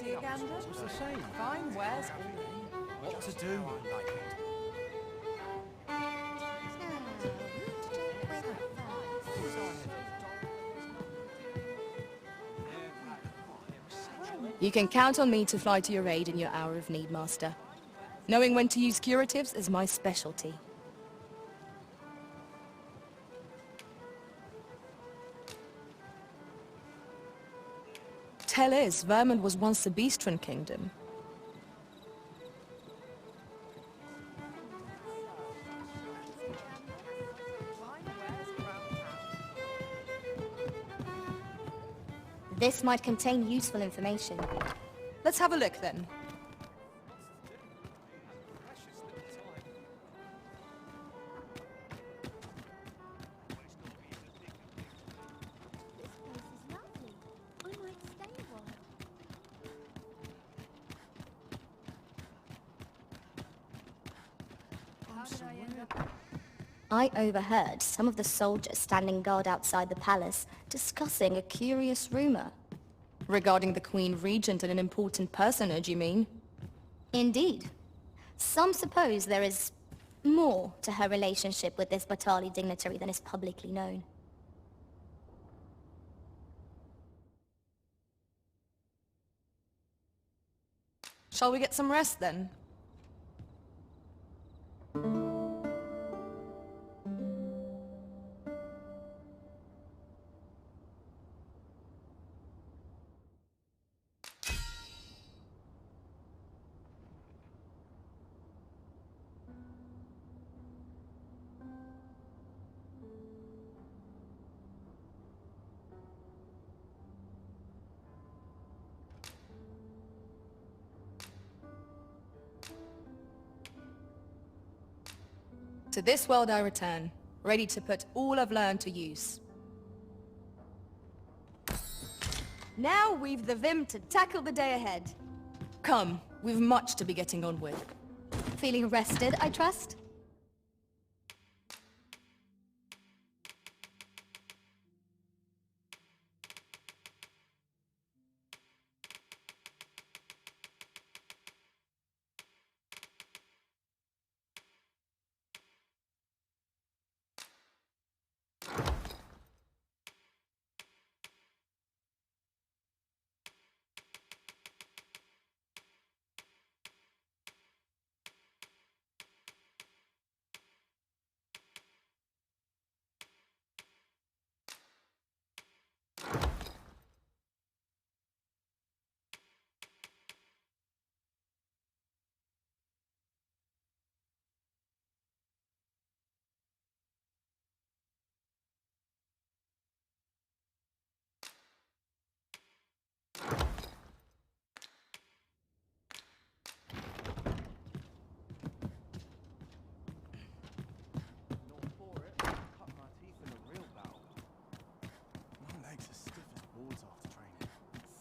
fancy a gander? What's the same? Fine wares all in. What to do? You can count on me to fly to your aid in your hour of need, Master. Knowing when to use curatives is my specialty. Tell is, Vermund was once the Beastren Kingdom. This might contain useful information. Let's have a look then. I overheard some of the soldiers standing guard outside the palace discussing a curious rumor. Regarding the Queen Regent and an important personage, you mean? Indeed. Some suppose there is more to her relationship with this Batali dignitary than is publicly known. Shall we get some rest then? To this world I return, ready to put all I've learned to use. Now we've the vim to tackle the day ahead. Come, we've much to be getting on with. Feeling rested, I trust?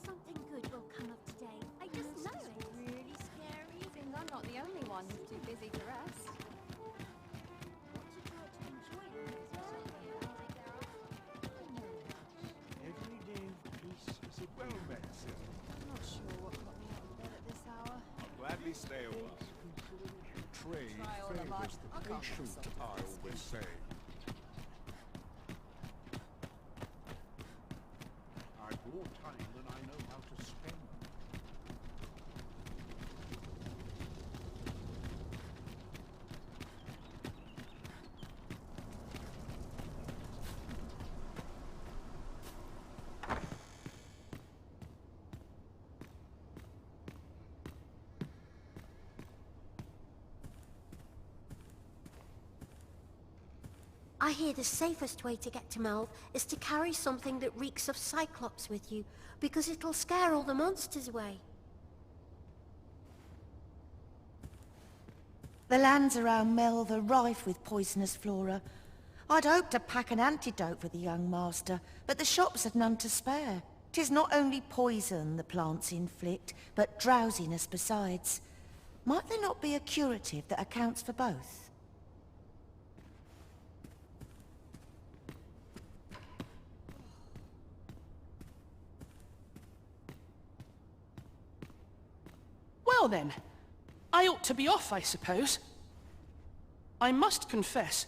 Something good will come of today. I just know it. Really scary. Seems I'm not the only one who's too busy to rest. Every day of peace is a well-medicine. I'm not sure what got me out of bed at this hour. I'll gladly stay a while. Trade Try all the favors luck. I the can't patient, myself I always say. I've more time than I know how to spend. I hear the safest way to get to Melve is to carry something that reeks of Cyclops with you, because it'll scare all the monsters away. The lands around Melve are rife with poisonous flora. I'd hoped to pack an antidote for the young master, but the shops had none to spare. 'Tis not only poison the plants inflict, but drowsiness besides. Might there not be a curative that accounts for both? Well then, I ought to be off, I suppose. I must confess,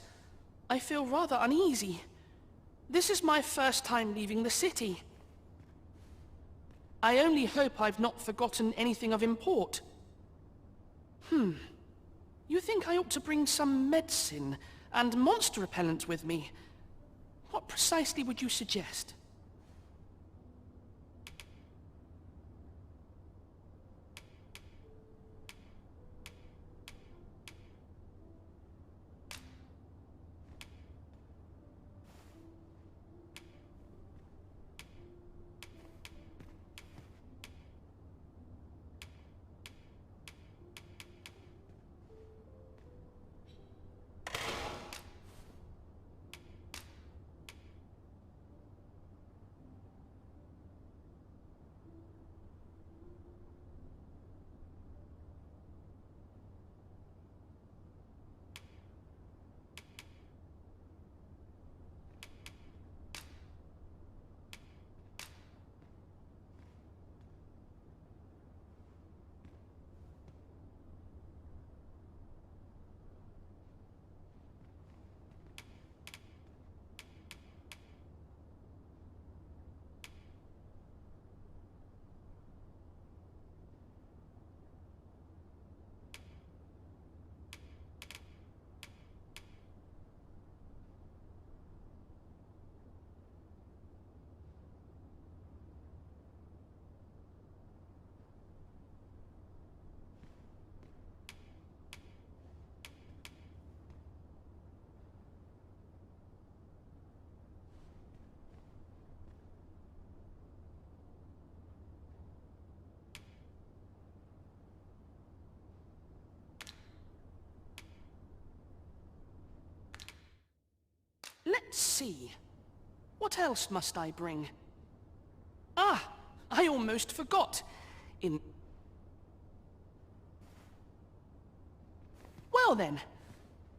I feel rather uneasy. This is my first time leaving the city. I only hope I've not forgotten anything of import. You think I ought to bring some medicine and monster repellent with me? What precisely would you suggest? Let's see. What else must I bring? Ah, I almost forgot. Well then,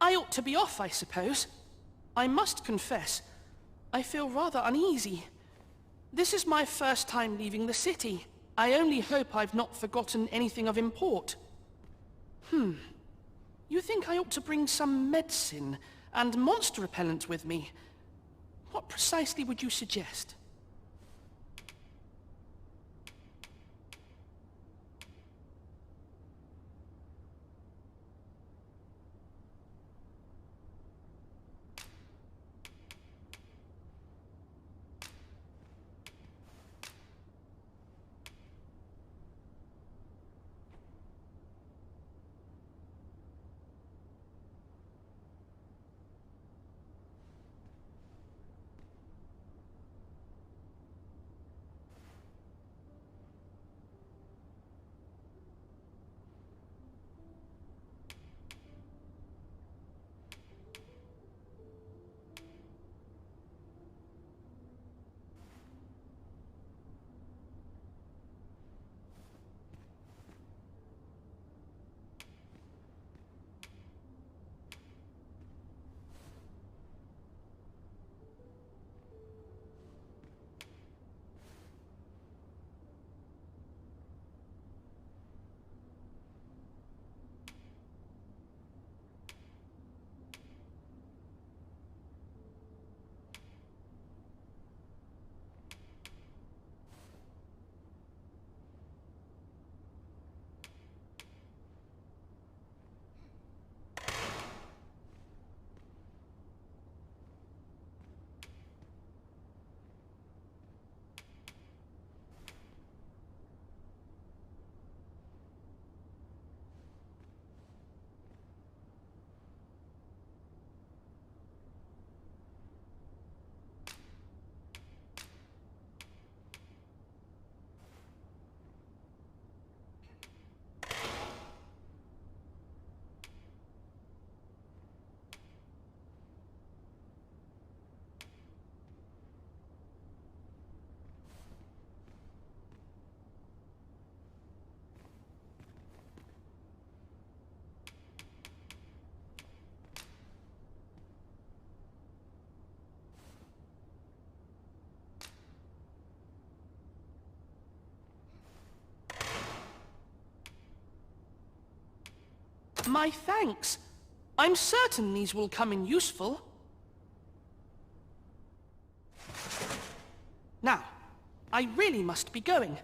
I ought to be off, I suppose. I must confess, I feel rather uneasy. This is my first time leaving the city. I only hope I've not forgotten anything of import. You think I ought to bring some medicine and monster repellent with me? What precisely would you suggest? My thanks. I'm certain these will come in useful. Now, I really must be going.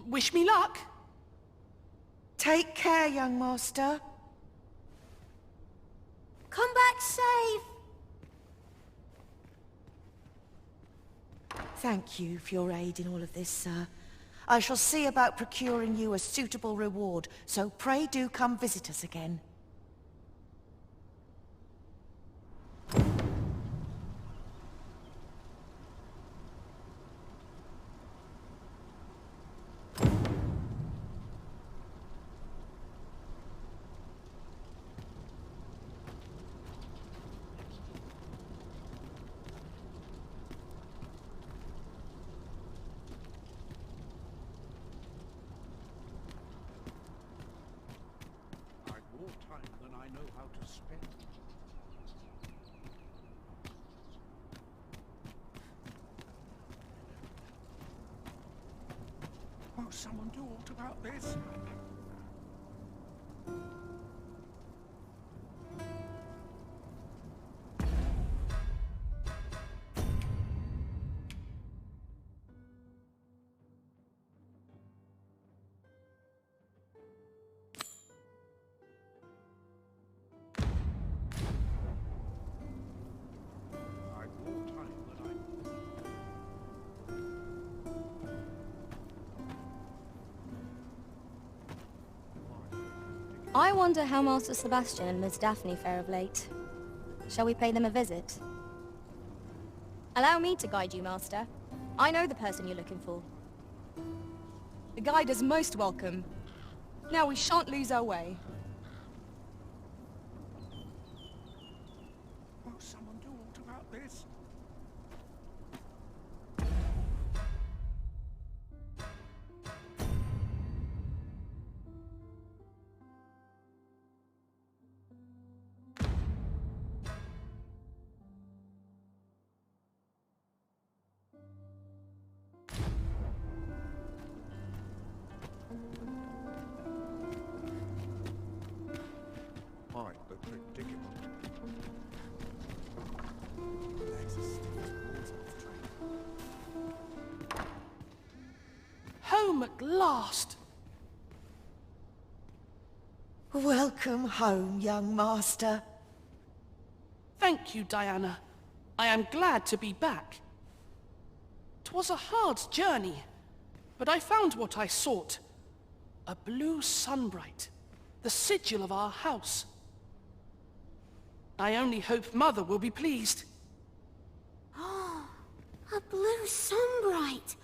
Wish me luck. Take care, young master. Come back safe! Thank you for your aid in all of this, sir. I shall see about procuring you a suitable reward, so pray do come visit us again. I've more time than I know how to spend. Won't someone do aught about this? I've more time than I wonder how Master Sebastian and Miss Daphne fare of late. Shall we pay them a visit? Allow me to guide you, Master. I know the person you're looking for. The guide is most welcome. Now we shan't lose our way. Won't someone do aught about this? Quite the predicament. Home at last. Welcome home, young master. Thank you, Diana. I am glad to be back. 'Twas a hard journey, but I found what I sought. A blue sunbright, the sigil of our house. I only hope Mother will be pleased. A blue sunbright!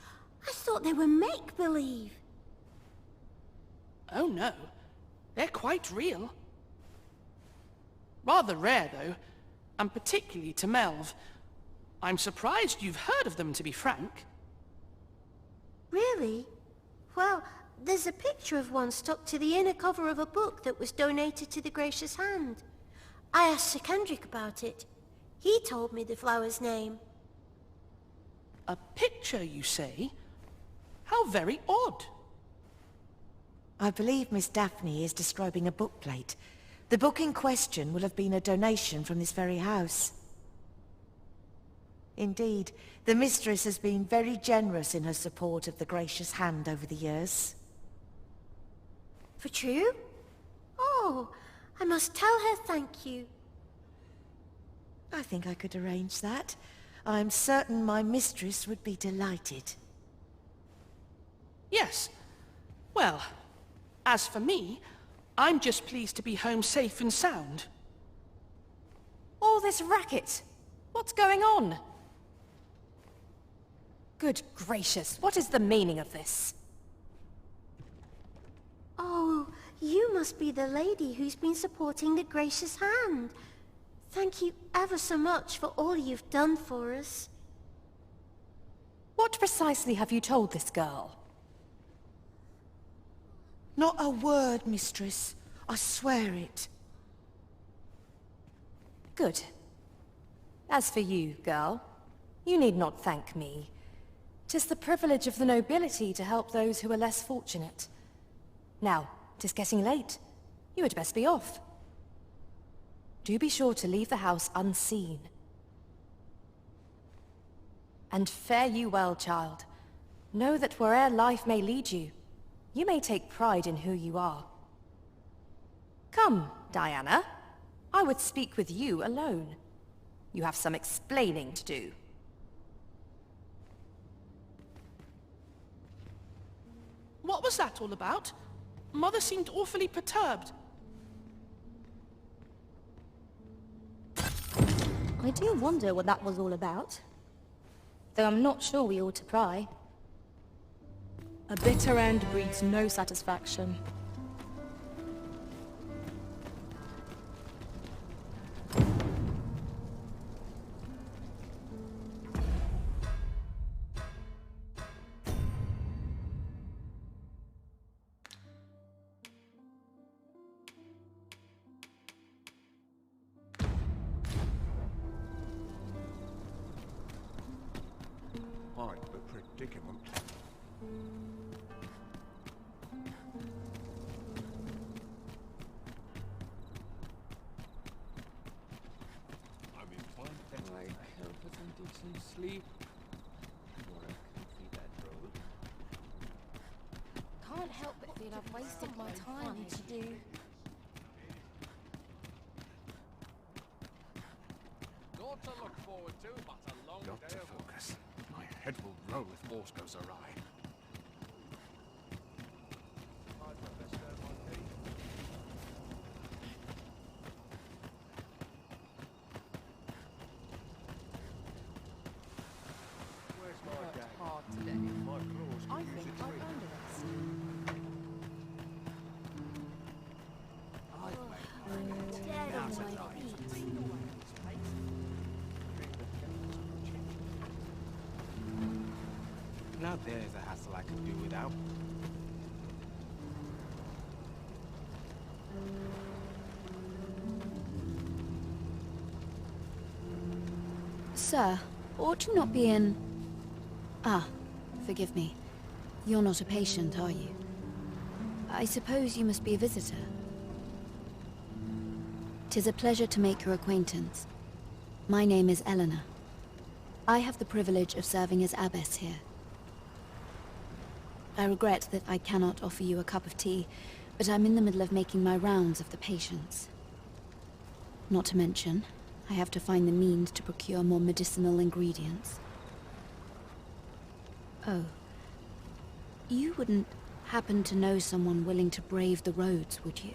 I thought they were make-believe. Oh no, they're quite real. Rather rare, though, and particularly to Melv. I'm surprised you've heard of them, to be frank. Really? Well, there's a picture of one stuck to the inner cover of a book that was donated to the Gracious Hand. I asked Sir Kendrick about it. He told me the flower's name. A picture, you say? How very odd. I believe Miss Daphne is describing a bookplate. The book in question will have been a donation from this very house. Indeed, the mistress has been very generous in her support of the Gracious Hand over the years. For true? Oh, I must tell her thank you. I think I could arrange that. I'm certain my mistress would be delighted. Yes. Well, as for me, I'm just pleased to be home safe and sound. All this racket. What's going on? Good gracious, what is the meaning of this? Oh, you must be the lady who's been supporting the Gracious Hand. Thank you ever so much for all you've done for us. What precisely have you told this girl? Not a word, mistress. I swear it. Good. As for you, girl, you need not thank me. 'Tis the privilege of the nobility to help those who are less fortunate. Now, 'tis getting late. You had best be off. Do be sure to leave the house unseen. And fare you well, child. Know that where'er life may lead you, you may take pride in who you are. Come, Diana. I would speak with you alone. You have some explaining to do. What was that all about? Mother seemed awfully perturbed. I do wonder what that was all about. Though I'm not sure we ought to pry. A bitter end breeds no satisfaction. Quite the predicament. I'm inclined to Like, help with some decent sleep. Or a comfy bedroll. Can't help but feel I've wasted my time to do. Not to look forward to, but a long got day to of work. focus. My head will roll if Morse goes awry. I'd best earn my keep. Where's my game? Hard today. My claws I could use think a I've treat. earned a rest. Dead on my feet. Now there's a hassle I could do without. Sir, ought you not be in... Ah, forgive me. You're not a patient, are you? I suppose you must be a visitor. 'Tis a pleasure to make your acquaintance. My name is Eleanor. I have the privilege of serving as abbess here. I regret that I cannot offer you a cup of tea, but I'm in the middle of making my rounds of the patients. Not to mention, I have to find the means to procure more medicinal ingredients. Oh. You wouldn't happen to know someone willing to brave the roads, would you?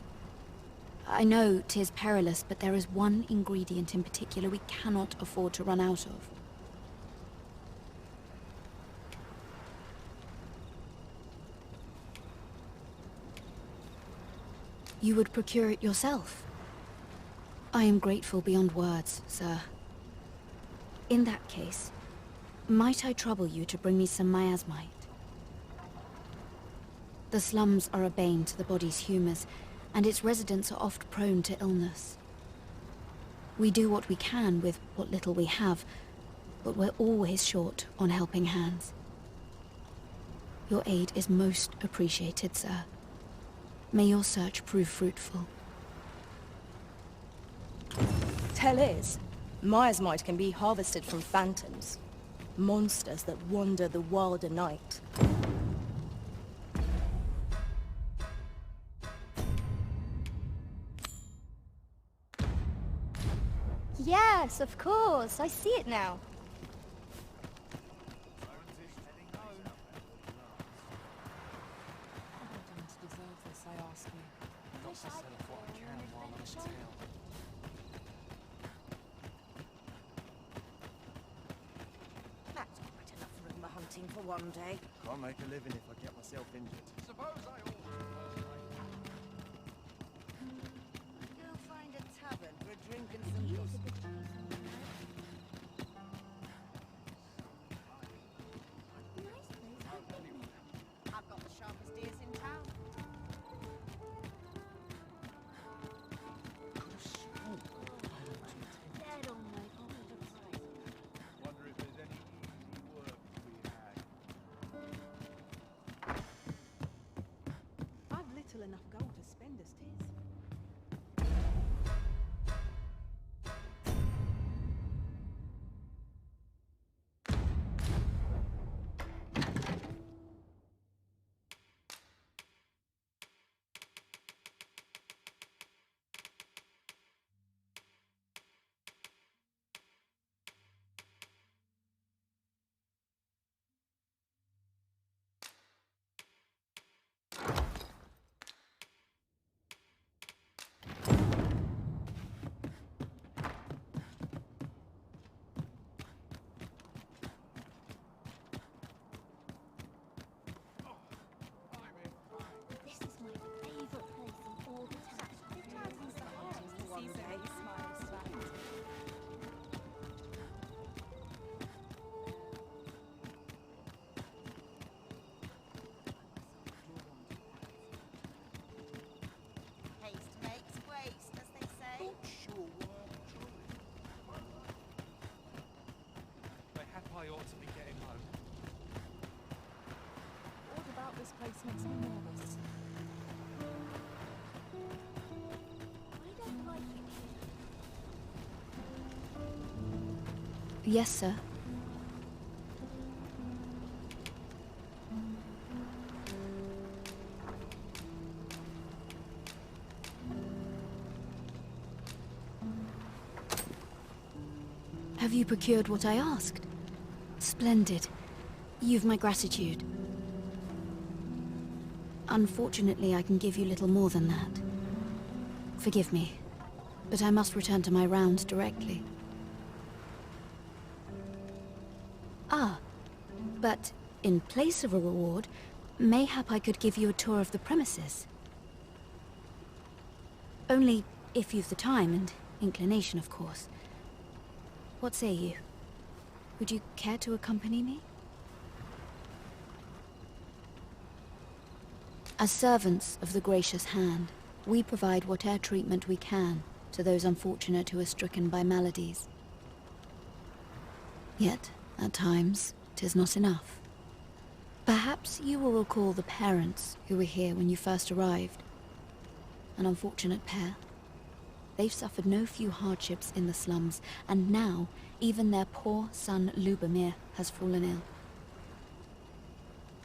I know 'tis perilous, but there is one ingredient in particular we cannot afford to run out of. You would procure it yourself? I am grateful beyond words, sir. In that case, might I trouble you to bring me some miasmite? The slums are a bane to the body's humors, and its residents are oft prone to illness. We do what we can with what little we have, but we're always short on helping hands. Your aid is most appreciated, sir. May your search prove fruitful. Tell is, miasmite can be harvested from phantoms. Monsters that wander the wilder night. Yes, of course. I see it now. What have I done to deserve this, I ask you? Got to sell off what I can while I'm in town. That's quite enough rumour hunting for one day. Can't make a living if I get myself injured. Suppose I Go find a tavern for a drink and some gossip. I've got the sharpest ears in town. Dead on my feet. wonder if there's any easy work to be had. I've little enough gold to spend as 'tis. Yes, sir. Have you procured what I asked? Splendid. You've my gratitude. Unfortunately, I can give you little more than that. Forgive me, but I must return to my rounds directly. Ah, but in place of a reward, mayhap I could give you a tour of the premises. Only if you've the time and inclination, of course. What say you? Would you care to accompany me? As servants of the gracious hand, we provide whatever treatment we can to those unfortunate who are stricken by maladies. Yet, at times, 'tis not enough. Perhaps you will recall the parents who were here when you first arrived. An unfortunate pair. They've suffered no few hardships in the slums, and now even their poor son Lubomir has fallen ill.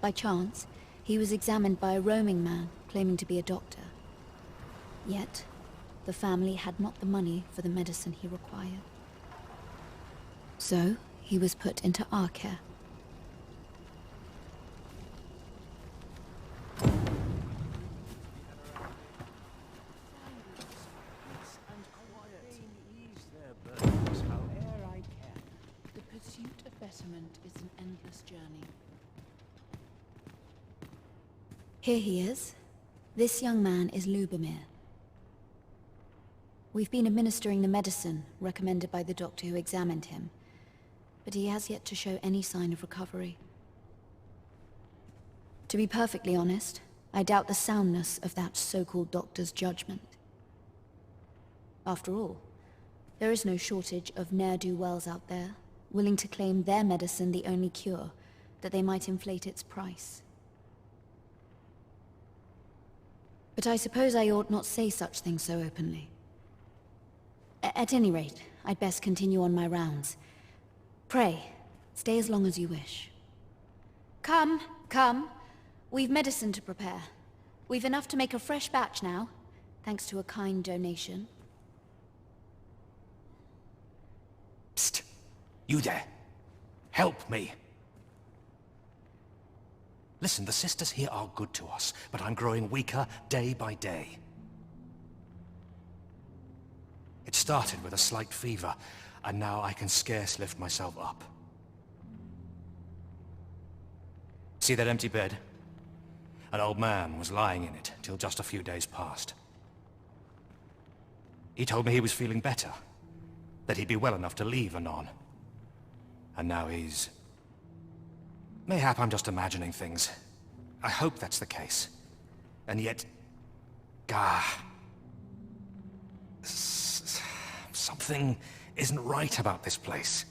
By chance, he was examined by a roaming man claiming to be a doctor. Yet, the family had not the money for the medicine he required. So, he was put into our care. The pursuit of betterment is an endless journey. Here he is. This young man is Lubomir. We've been administering the medicine recommended by the doctor who examined him, but he has yet to show any sign of recovery. To be perfectly honest, I doubt the soundness of that so-called doctor's judgment. After all, there is no shortage of ne'er-do-wells out there, willing to claim their medicine the only cure, that they might inflate its price. But I suppose I ought not say such things so openly. At any rate, I'd best continue on my rounds. Pray, stay as long as you wish. Come, come. We've medicine to prepare. We've enough to make a fresh batch now, thanks to a kind donation. Psst! You there! Help me! Listen, the sisters here are good to us, but I'm growing weaker day by day. It started with a slight fever, and now I can scarce lift myself up. See that empty bed? An old man was lying in it till just a few days past. He told me he was feeling better, that he'd be well enough to leave anon. And now he's... Mayhap I'm just imagining things. I hope that's the case. And yet... Gah... Something isn't right about this place.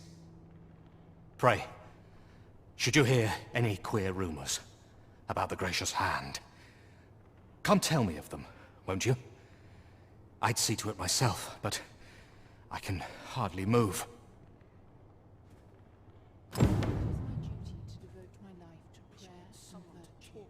Pray, should you hear any queer rumors about the Gracious Hand, come tell me of them, won't you? I'd see to it myself, but I can hardly move. It is my duty to devote my life to prayer and virtue.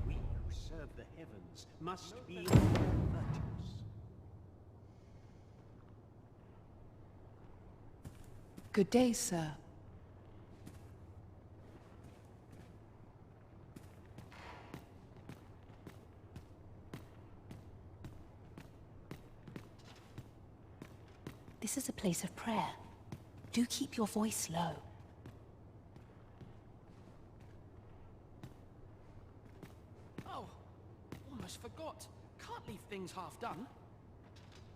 We who serve the heavens must be virtuous. Good day, sir. This is a place of prayer. Do keep your voice low. Oh, almost forgot. Can't leave things half done.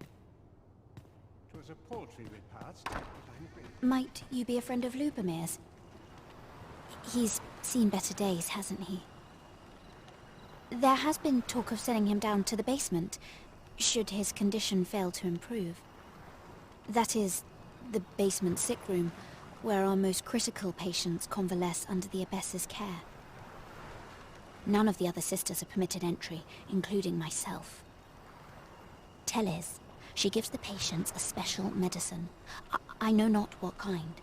It was a paltry repast, but I'm grateful. Might you be a friend of Lubomir's? He's seen better days, hasn't he? There has been talk of sending him down to the basement, should his condition fail to improve. That is, the basement sick room, where our most critical patients convalesce under the abbess's care. None of the other sisters are permitted entry, including myself. Teles, she gives the patients a special medicine. I know not what kind.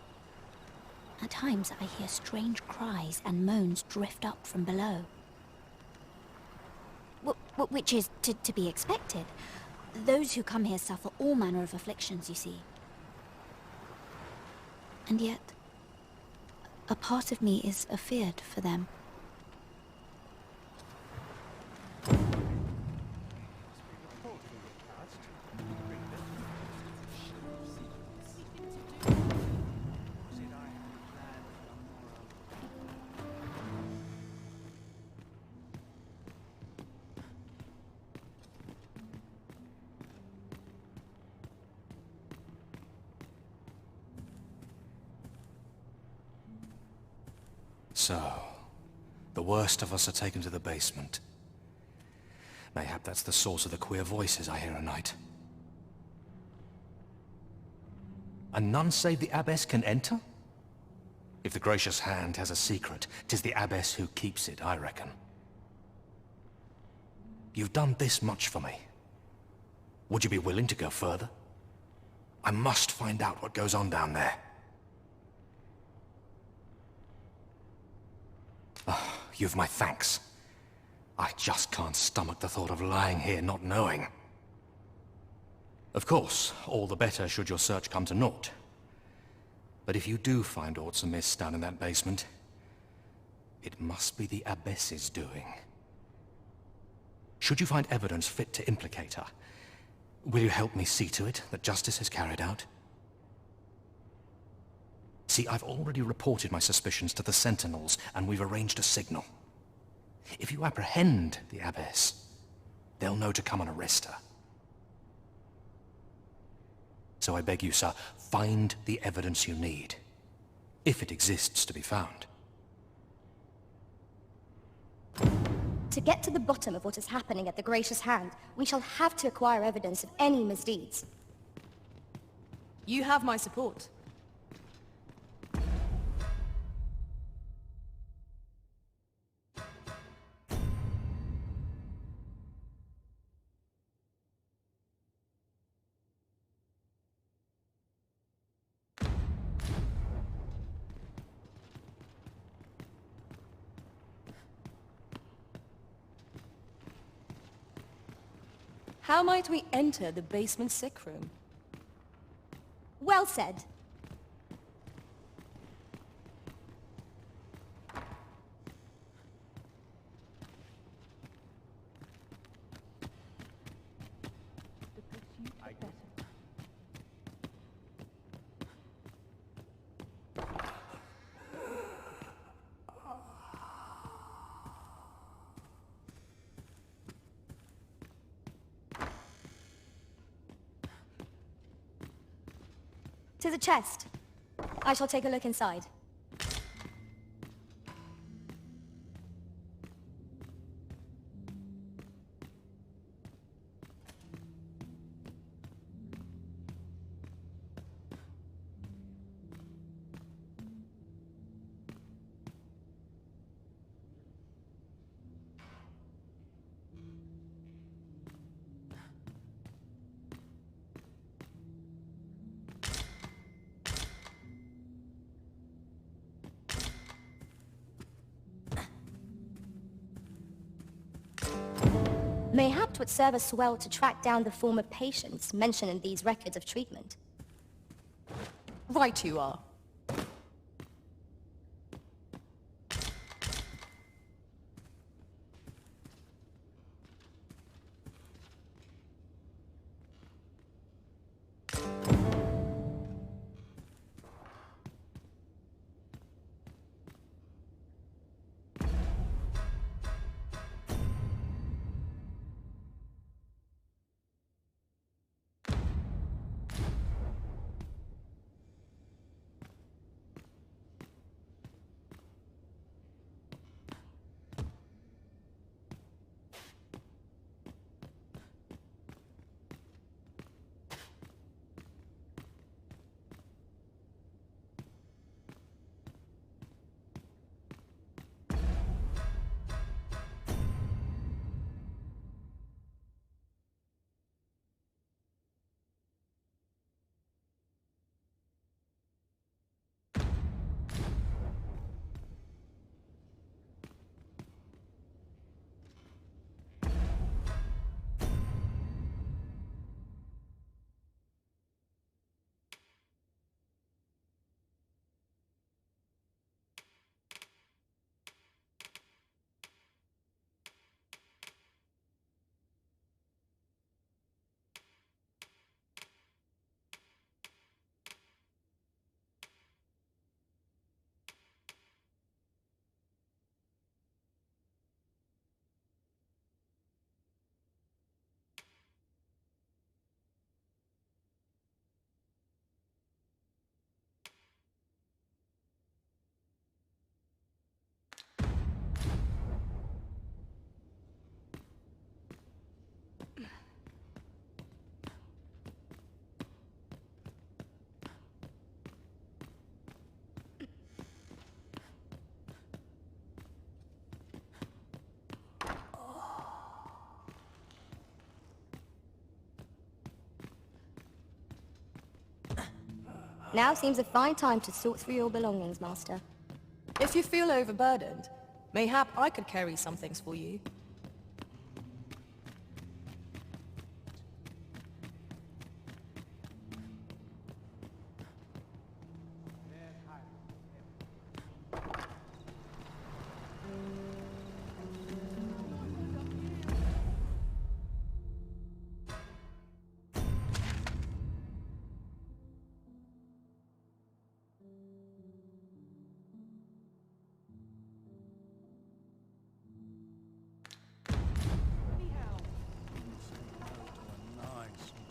At times I hear strange cries and moans drift up from below. Which is to be expected. Those who come here suffer all manner of afflictions, you see. And yet, a part of me is afeared for them. So, the worst of us are taken to the basement. Mayhap that's the source of the queer voices I hear at night. And none save the abbess can enter? If the gracious hand has a secret, 'tis the abbess who keeps it, I reckon. You've done this much for me. Would you be willing to go further? I must find out what goes on down there. You've my thanks. I just can't stomach the thought of lying here not knowing. Of course, all the better should your search come to naught. But if you do find aught amiss down in that basement, it must be the abbess's doing. Should you find evidence fit to implicate her, will you help me see to it that justice is carried out? See, I've already reported my suspicions to the sentinels, and we've arranged a signal. If you apprehend the abbess, they'll know to come and arrest her. So I beg you, sir, find the evidence you need, if it exists to be found. To get to the bottom of what is happening at the Gracious Hand, we shall have to acquire evidence of any misdeeds. You have my support. How might we enter the basement sick room? Well said. To the chest. I shall take a look inside. Mayhap 'twould serve us well to track down the former patients mentioned in these records of treatment. Right you are. Now seems a fine time to sort through your belongings, Master. If you feel overburdened, mayhap I could carry some things for you.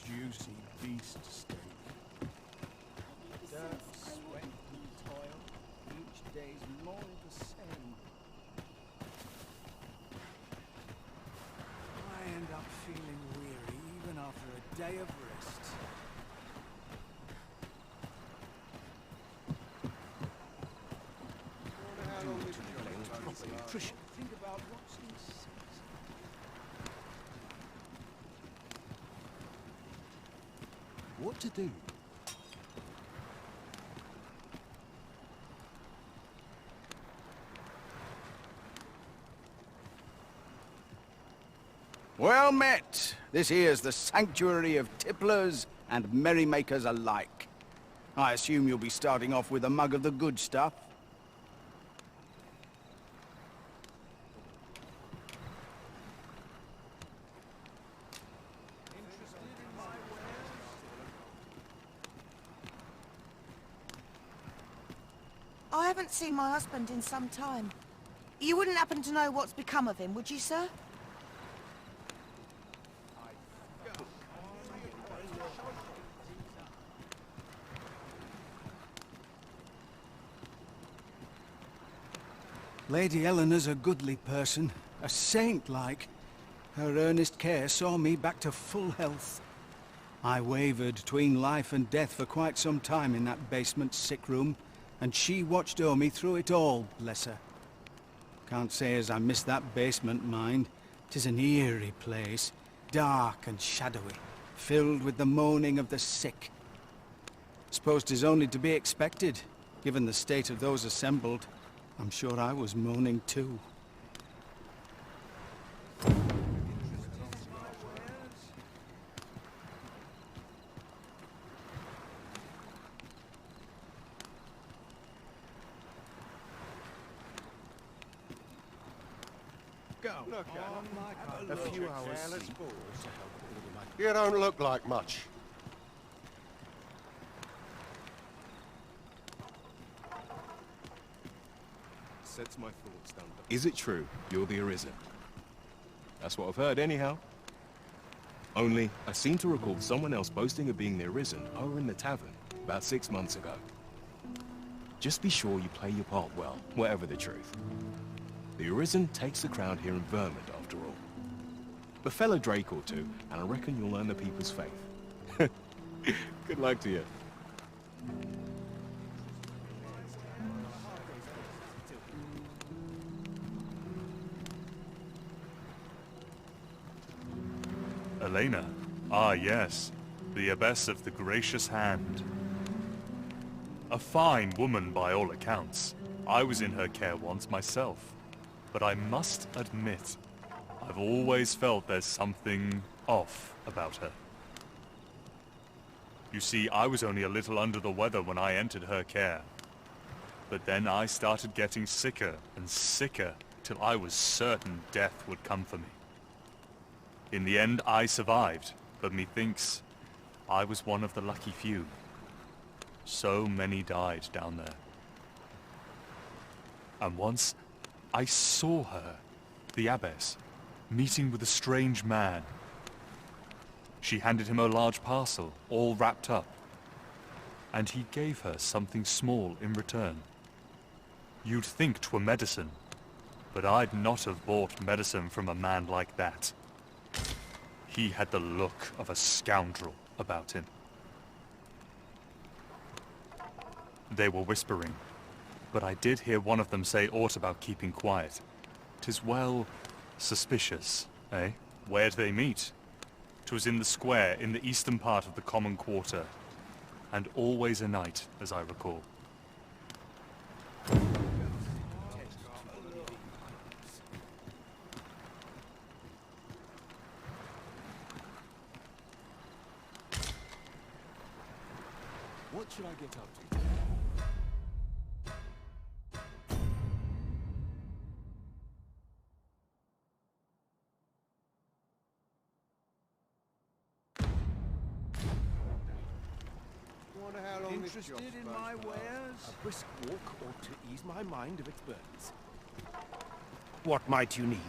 Juicy beast steak. Dirt, sweat, and toil. Each day's more of the same. I end up feeling weary even after a day of rest. Nutrition. Think about what's inside. What to do? Well met. This here's the sanctuary of tipplers and merrymakers alike. I assume you'll be starting off with a mug of the good stuff. I haven't seen my husband in some time. You wouldn't happen to know what's become of him, would you, sir? Lady Eleanor's a goodly person, a saint-like. Her earnest care saw me back to full health. I wavered between life and death for quite some time in that basement sick room, and she watched o'er me through it all, bless her. Can't say as I miss that basement, mind. 'Tis an eerie place, dark and shadowy, filled with the moaning of the sick. Suppose 'tis only to be expected, given the state of those assembled. I'm sure I was moaning too. Go. Look at a few hours sleep. You don't look like much. Sets my thoughts down. Is it true you're the Arisen? That's what I've heard anyhow. Only, I seem to recall someone else boasting of being the Arisen over in the tavern about 6 months ago. Just be sure you play your part well, whatever the truth. The Arisen takes the crown here in Vermont, after all. Befell a Drake or two, and I reckon you'll earn the people's faith. Good luck to you. Elena. Ah, yes. The Abbess of the Gracious Hand. A fine woman by all accounts. I was in her care once myself. But I must admit, I've always felt there's something off about her. You see, I was only a little under the weather when I entered her care. But then I started getting sicker and sicker till I was certain death would come for me. In the end, I survived, but methinks I was one of the lucky few. So many died down there. And once, I saw her, the Abbess, meeting with a strange man. She handed him a large parcel, all wrapped up, and he gave her something small in return. You'd think 'twere medicine, but I'd not have bought medicine from a man like that. He had the look of a scoundrel about him. They were whispering, but I did hear one of them say aught about keeping quiet. 'Tis well suspicious, eh? Where'd they meet? 'Twas in the square, in the eastern part of the common quarter. and always a knight, as I recall. What should I get up to? Wonder how long this Interested job's in supposed my to last. wares? A brisk walk ought to ease my mind of its burdens. What might you need?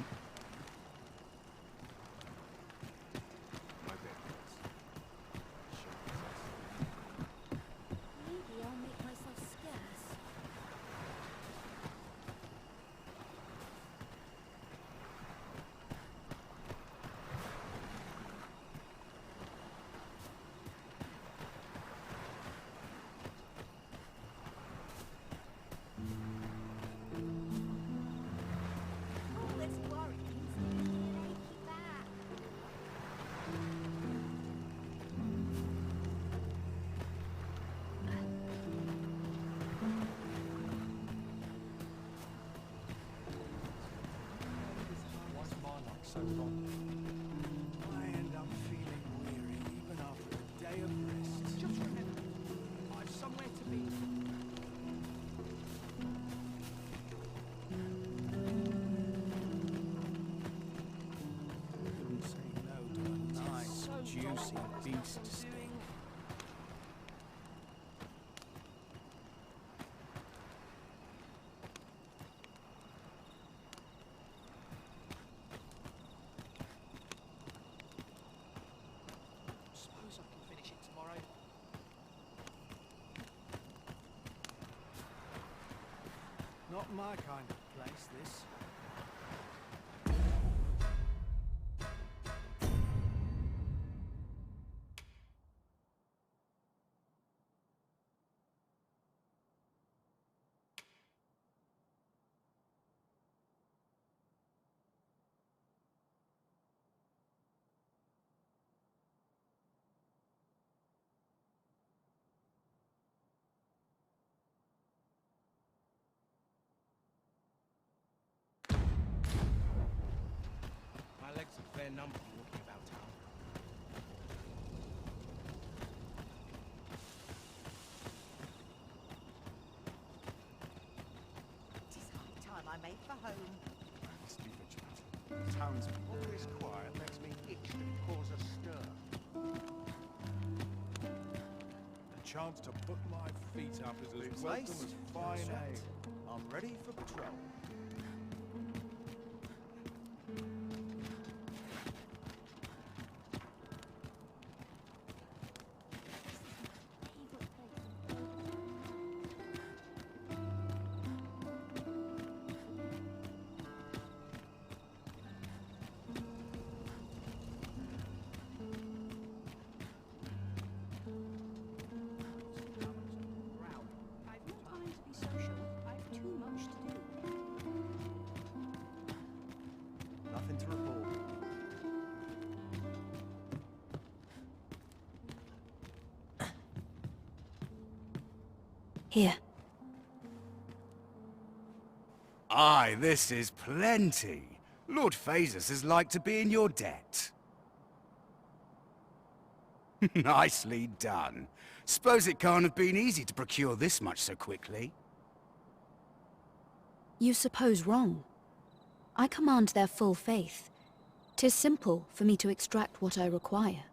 My bed, please. Maybe I'll make myself scarce. All this worrying's making an achy back. Why's my luck so wrong? I end up feeling weary even after a day of rest. Just remember, I've somewhere to be. Couldn't say no to a nice, juicy beast steak. Suppose I can finish it tomorrow. Not my kind of place, this. My legs are fair numb from walking about town. It is high time I made for home. I must be vigilant. The townspeople. All this quiet makes me itch to cause a stir. A chance to put my feet up is as welcome as fine ale. I'm ready for patrol. I've not time to be social. I've too much to do. Nothing to report. Here. Aye, this is plenty. Lord Phasus is like to be in your debt. Nicely done. Suppose it can't have been easy to procure this much so quickly. You suppose wrong. I command their full faith. 'Tis simple for me to extract what I require.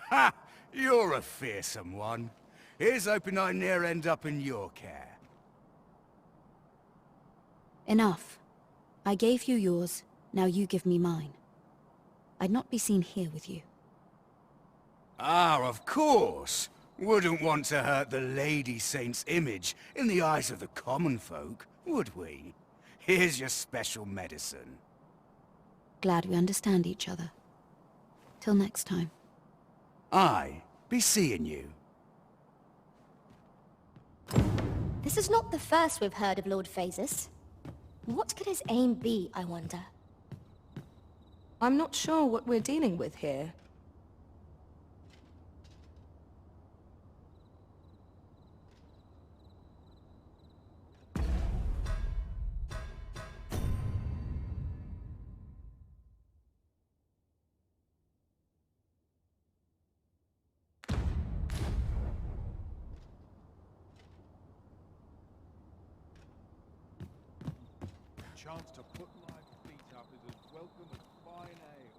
Ha! You're a fearsome one. Here's hoping I ne'er end up in your care. Enough. I gave you yours, now you give me mine. I'd not be seen here with you. Ah, of course. Wouldn't want to hurt the Lady Saint's image in the eyes of the common folk, would we? Here's your special medicine. Glad we understand each other. Till next time. Aye, be seeing you. This is not the first we've heard of Lord Phasus. What could his aim be, I wonder? I'm not sure what we're dealing with here. chance to put my feet up is as welcome as fine ale.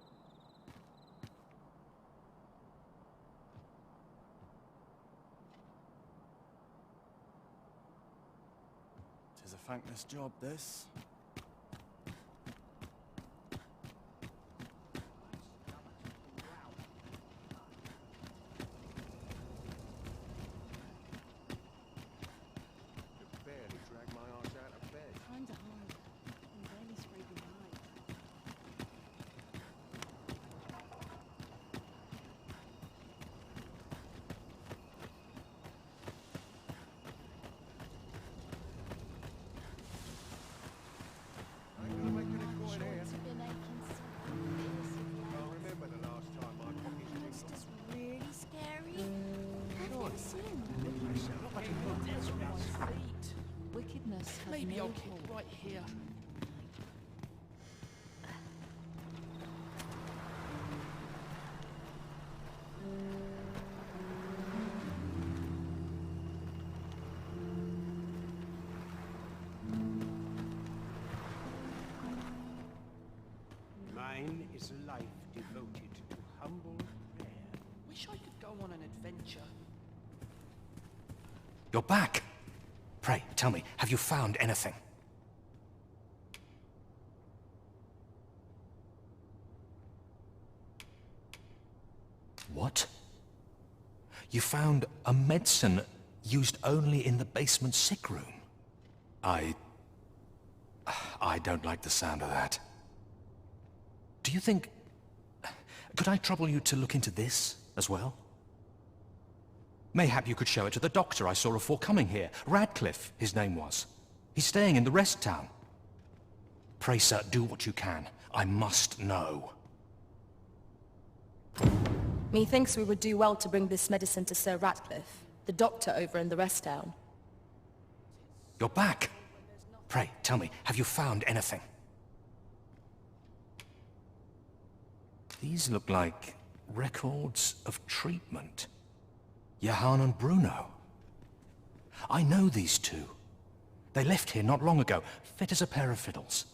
Tis a thankless job, this. Could barely drag my arse out of bed. Kinda hard. I'm barely scraping by. I ain't gonna make any coin here. Joints have been aching so fierce of late. Can't remember the last time my pockets It's jigged. just really scary. I've never seen Hands on my feet. wickedness. Has Maybe no I'll kick hold. right here. Mine is a life devoted to humble prayer. Wish I could go on an adventure. You're back! Pray, tell me, have you found anything? What? You found a medicine used only in the basement sick room? I don't like the sound of that. Do you think... Could I trouble you to look into this as well? Mayhap you could show it to the doctor I saw before coming here. Radcliffe, his name was. He's staying in the rest town. Pray, sir, do what you can. I must know. Methinks we would do well to bring this medicine to Sir Ratcliffe, the doctor over in the rest town. You're back! Pray, tell me, have you found anything? These look like records of treatment. Johann and Bruno. I know these two. They left here not long ago, fit as a pair of fiddles.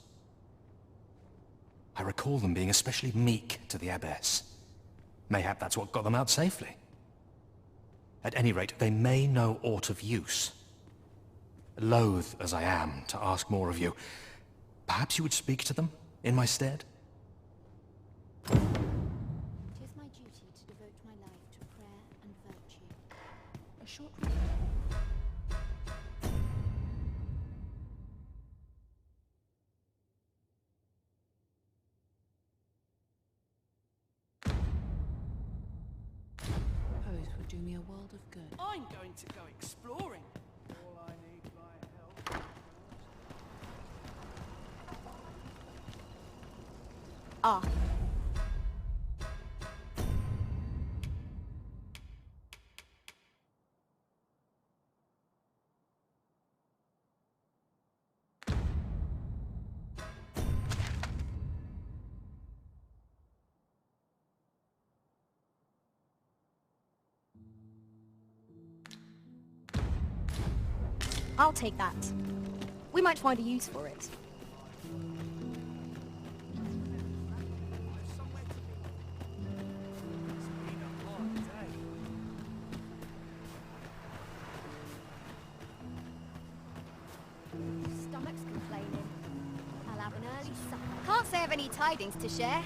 I recall them being especially meek to the abbess. Mayhap that's what got them out safely. At any rate, they may know aught of use. Loath as I am to ask more of you, perhaps you would speak to them in my stead? It is my duty to devote my life to prayer and virtue. A short Poes would do me a world of good. I'm going to go exploring. All I need my help. Ah. I'll take that. We might find a use for it. Stomach's complaining. I'll have an early supper. Can't say I've any tidings to share.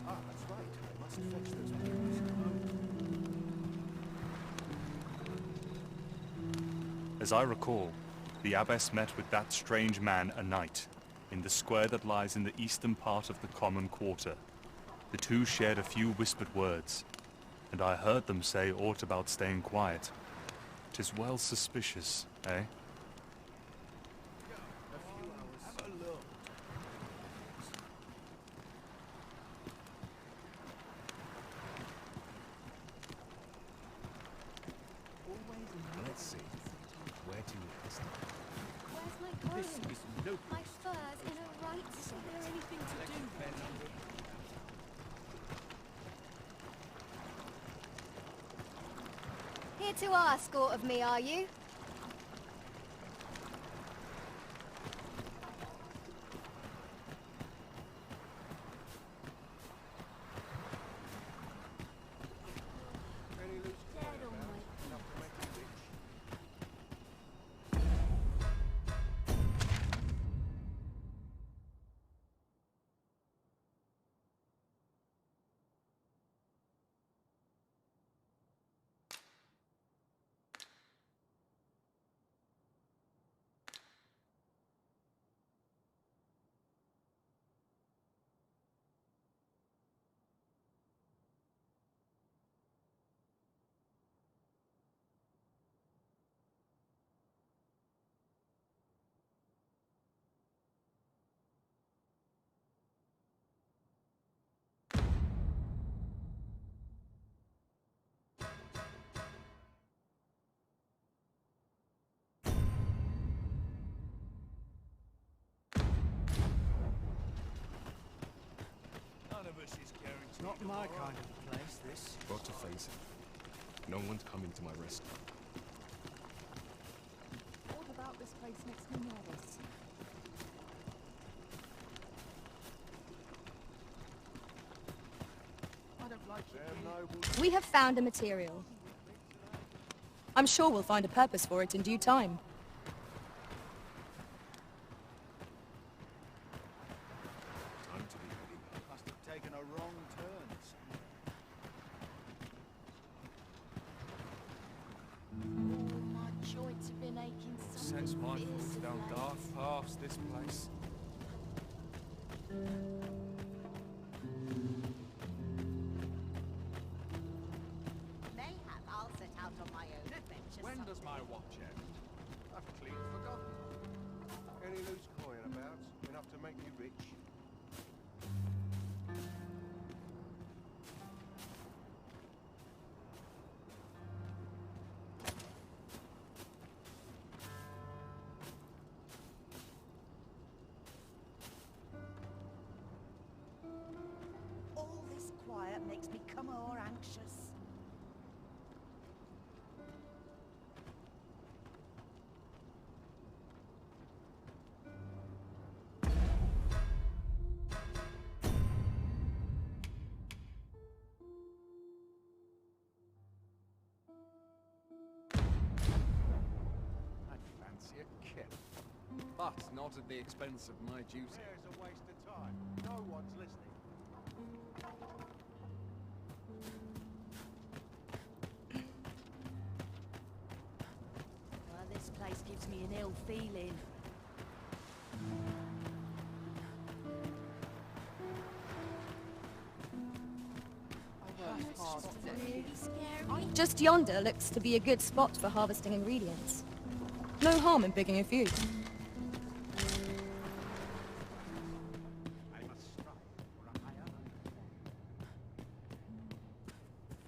Ah, that's right. I must fetch those papers. As I recall, the abbess met with that strange man a night, in the square that lies in the eastern part of the common quarter. The two shared a few whispered words, and I heard them say aught about staying quiet. 'Tis well suspicious, eh? Have a look. Let's see. Where to next? Where's my coin? This is no My fur's in a right state. Is there anything to do? Here to ask aught of me, are you? Not my kind of place, this. Got to face it. No one's coming to my rescue. What about this place makes me nervous? I don't like it. We have found a material. I'm sure we'll find a purpose for it in due time. Time to be ready. Must have taken a wrong turn. My joints have been aching so Sets my fierce thoughts of down late. dark paths, this place. Mayhap I'll set out on my own adventure. When does my watch end? I've clean forgotten. Any loose coin about? Enough to make me rich? All this quiet makes me come o'er anxious. I'd fancy a kill. But not at the expense of my duty. There's a waste of time. No one's listening. Well, this place gives me an ill feeling. Just yonder looks to be a good spot for harvesting ingredients. No harm in picking a few.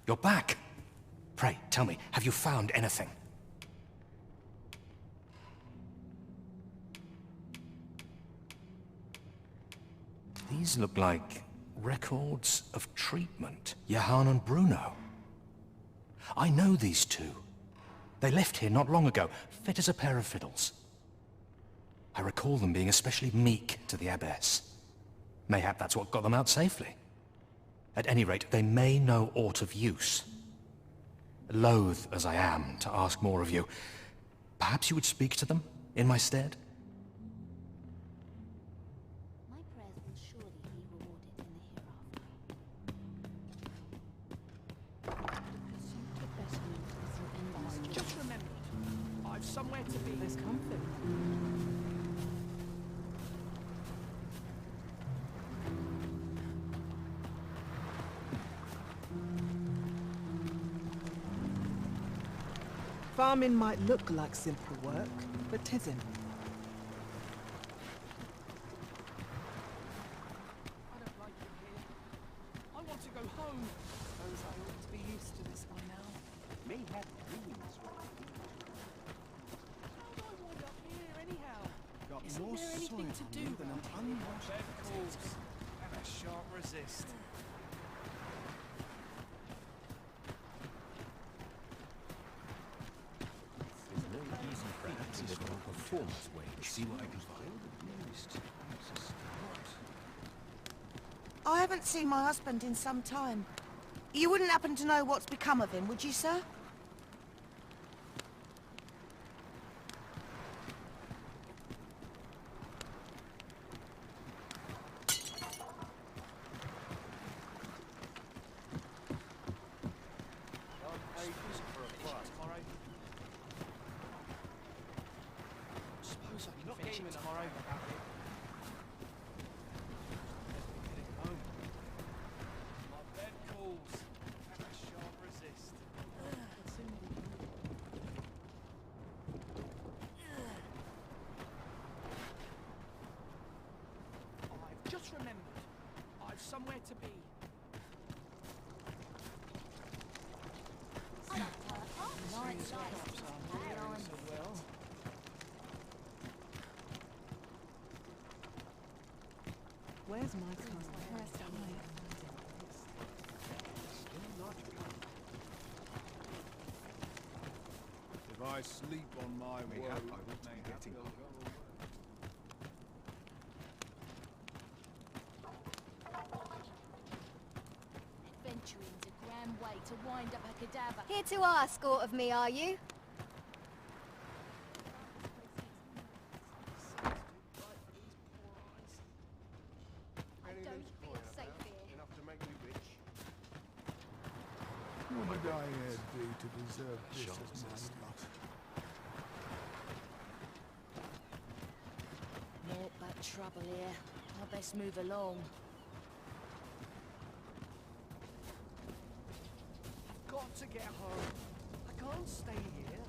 You're back. Pray, tell me, have you found anything? These look like records of treatment. Johann and Bruno. I know these two. They left here not long ago, fit as a pair of fiddles. I recall them being especially meek to the abbess. Mayhap that's what got them out safely. At any rate, they may know aught of use. Loath as I am to ask more of you, perhaps you would speak to them in my stead? My prayers will surely be rewarded in the hereafter. Just remember, I've somewhere to be. There's comfort. Farming might look like simple work, but 'tisn't. I don't like it here. I want to go home. Suppose I ought to be used to this by now. May have dreams. How do I wind up here anyhow? Got Isn't more there anything soil to on do you than an round unwashed Bed calls, potato. and I shan't resist. There's no easy perhaps is for a performance wage. See what I can find. I haven't seen my husband in some time. You wouldn't happen to know what's become of him, would you, sir? Suppose I can finish it tomorrow. My bed calls, and I shan't resist. I've just remembered. I've somewhere to be. Where's my kind? I sleep on my Mayhap woes, I ought to be getting home. Adventuring's a grand way to wind up a cadaver. Here to ask aught of me, are you? Any don't loose feel coin safe about? here. Enough to make me rich? what did I do to deserve this as my lot? Naught but trouble here. I best move along. I've got to get home. I can't stay here.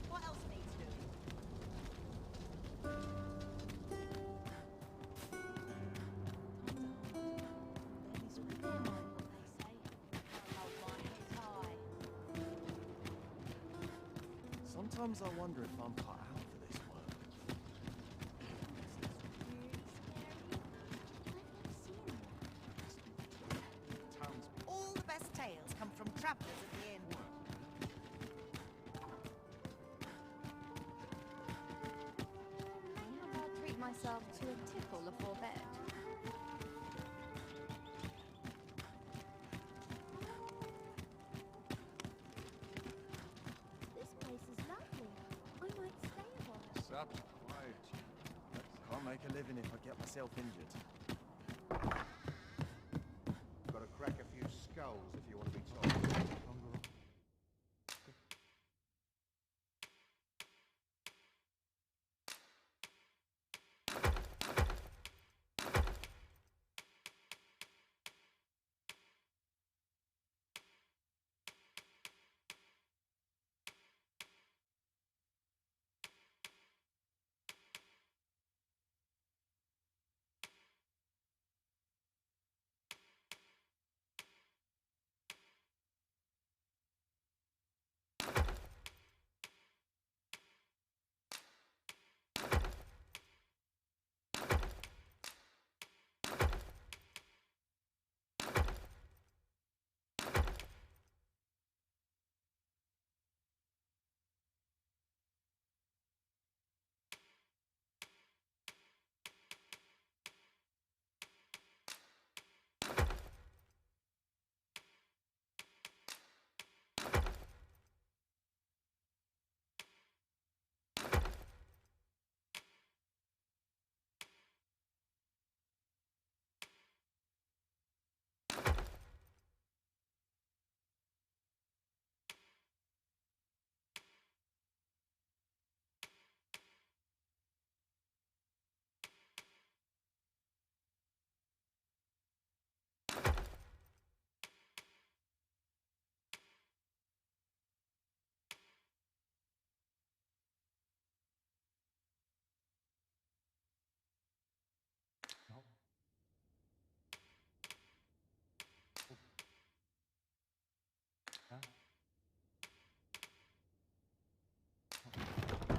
What else needs doing? Sometimes I wonder if I'm cut out for this work. All the best tales come from travellers at the inn. I'll treat myself to a tickle before bed. This place is lovely. I might stay a while. Such quiet. Can't make a living if I get myself injured. Got to crack a few skulls if you want to be told.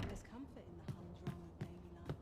There's comfort in the humdrum of daily life.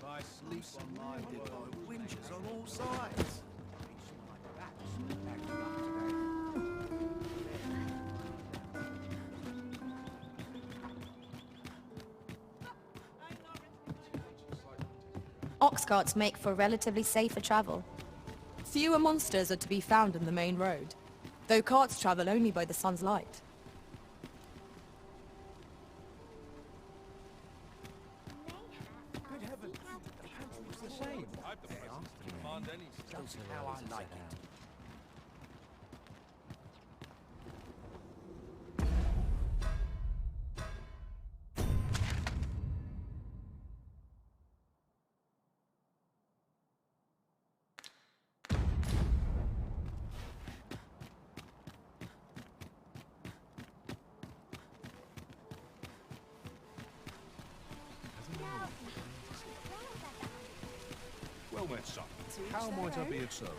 I sleep on my winches on all sides. Ox carts make for relatively safer travel. Fewer monsters are to be found in the main road, though carts travel only by the sun's light. demand any Just how I like it. Well met, son. How might I be of service?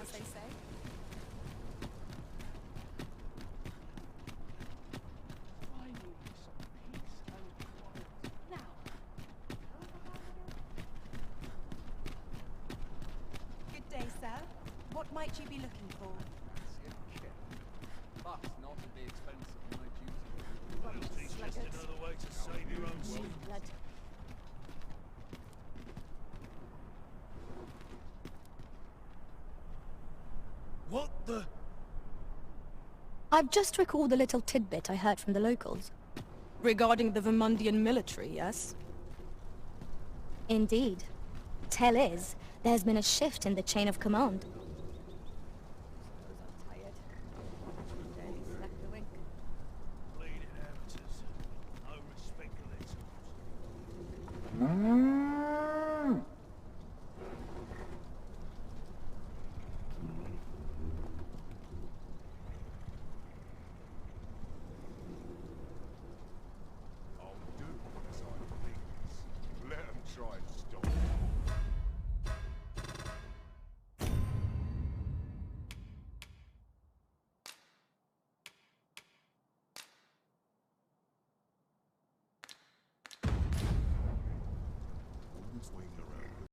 Good day, sir. What might you be looking for? But not at the expense of my duty. Loyalty's just another way to save your own skin. What the... I've just recalled a little tidbit I heard from the locals. Regarding the Vermundian military, yes? Indeed. Tell is, there's been a shift in the chain of command. Bleeding amateurs. No respect for their tools.